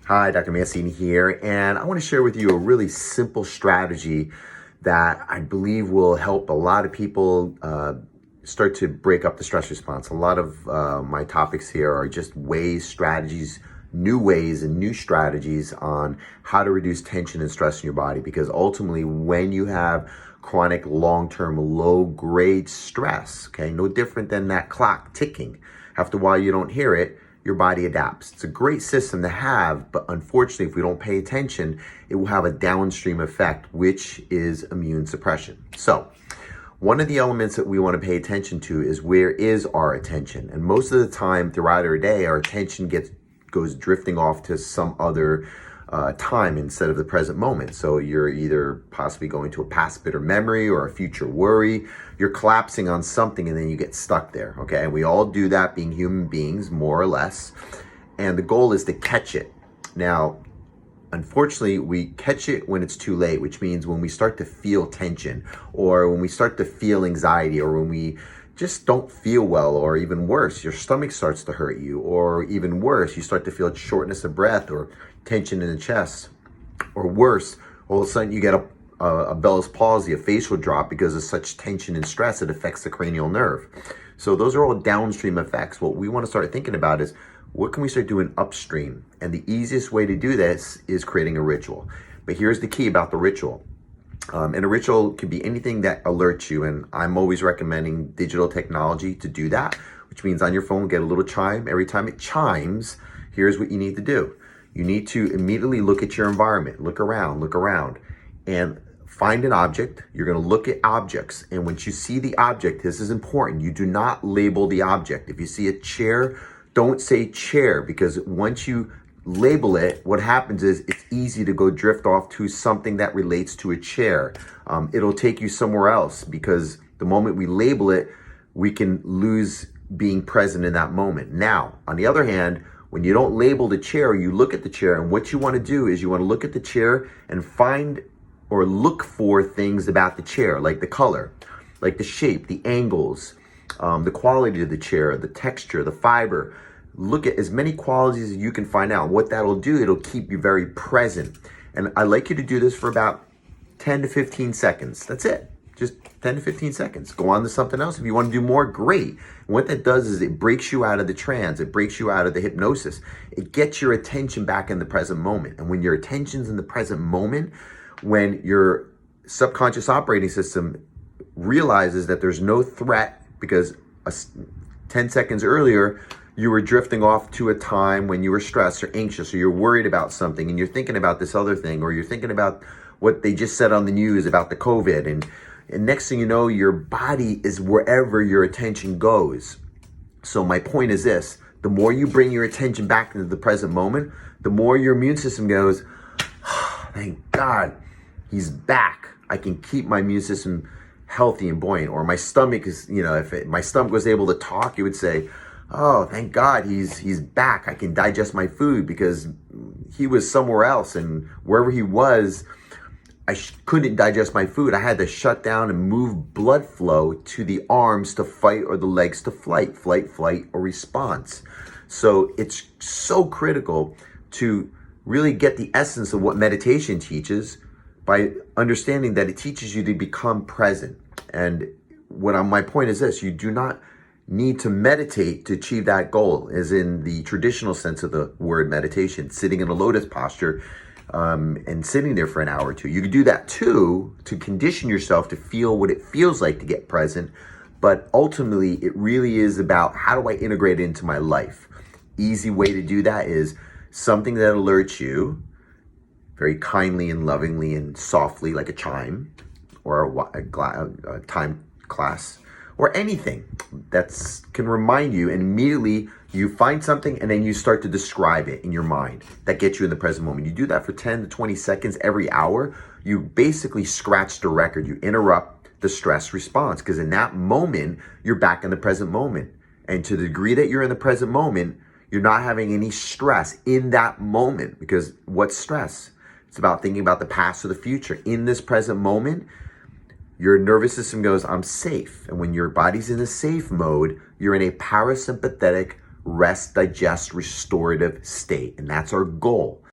Hi, Dr. Mancini here, and I want to share with you a really simple strategy that I believe will help a lot of people start to break up the stress response. A lot of my topics here are just ways, and new strategies on how to reduce tension and stress in your body, because ultimately when you have chronic, long-term, low-grade stress, okay, no different than that clock ticking. After a while, you don't hear it, your body adapts. It's a great system to have, but unfortunately, if we don't pay attention, it will have a downstream effect, which is immune suppression. So, one of the elements that we want to pay attention to is, where is our attention? And most of the time throughout our day, our attention goes drifting off to some other time instead of the present moment. So you're either possibly going to a past bitter memory or a future worry. You're collapsing on something and then you get stuck there, okay? And we all do that, being human beings, more or less. And the goal is to catch it. Now, unfortunately, we catch it when it's too late, which means when we start to feel tension, or when we start to feel anxiety, or when we just don't feel well, or even worse, your stomach starts to hurt you, or even worse, you start to feel shortness of breath or tension in the chest, or worse, all of a sudden you get a Bell's palsy, a facial drop, because of such tension and stress. It affects the cranial nerve. So those are all downstream effects. What we want to start thinking about is, what can we start doing upstream? And the easiest way to do this is creating a ritual. But here's the key about the ritual. And a ritual can be anything that alerts you. And I'm always recommending digital technology to do that, which means on your phone, get a little chime. Every time it chimes, here's what you need to do. You need to immediately look at your environment, look around, and find an object. You're going to look at objects. And once you see the object, this is important, you do not label the object. If you see a chair, don't say chair, because once you label it, what happens is it's easy to go drift off to something that relates to a chair. It'll take you somewhere else, because the moment we label it, we can lose being present in that moment. Now, on the other hand, when you don't label the chair, you look at the chair, and what you want to do is you want to look at the chair and find or look for things about the chair, like the color, like the shape, the angles, the quality of the chair, the texture, the fiber. Look at as many qualities as you can find out. What that'll do, it'll keep you very present. And I like you to do this for about 10 to 15 seconds. That's it. Just 10 to 15 seconds. Go on to something else. If you want to do more, great. And what that does is it breaks you out of the trance. It breaks you out of the hypnosis. It gets your attention back in the present moment. And when your attention's in the present moment, when your subconscious operating system realizes that there's no threat, because 10 seconds earlier, you were drifting off to a time when you were stressed or anxious, or you're worried about something and you're thinking about this other thing, or you're thinking about what they just said on the news about the COVID. And next thing you know, your body is wherever your attention goes. So my point is this: the more you bring your attention back into the present moment, the more your immune system goes, oh, thank God, he's back. I can keep my immune system healthy and buoyant. Or my stomach is, if my stomach was able to talk, it would say, oh, thank God, he's back. I can digest my food, because he was somewhere else, and wherever he was, I couldn't digest my food. I had to shut down and move blood flow to the arms to fight, or the legs to flight, or response. So it's so critical to really get the essence of what meditation teaches by understanding that it teaches you to become present. And my point is this: you do not need to meditate to achieve that goal, as in the traditional sense of the word meditation, sitting in a lotus posture and sitting there for an hour or two. You can do that too, to condition yourself to feel what it feels like to get present. But ultimately, it really is about, how do I integrate it into my life? Easy way to do that is something that alerts you very kindly and lovingly and softly, like a chime or a time class, or anything that can remind you, and immediately you find something and then you start to describe it in your mind. That gets you in the present moment. You do that for 10 to 20 seconds every hour. You basically scratch the record. You interrupt the stress response, because in that moment, you're back in the present moment. And to the degree that you're in the present moment, you're not having any stress in that moment, because what's stress? It's about thinking about the past or the future. In this present moment, your nervous system goes, I'm safe. And when your body's in a safe mode, you're in a parasympathetic rest, digest, restorative state. And that's our goal.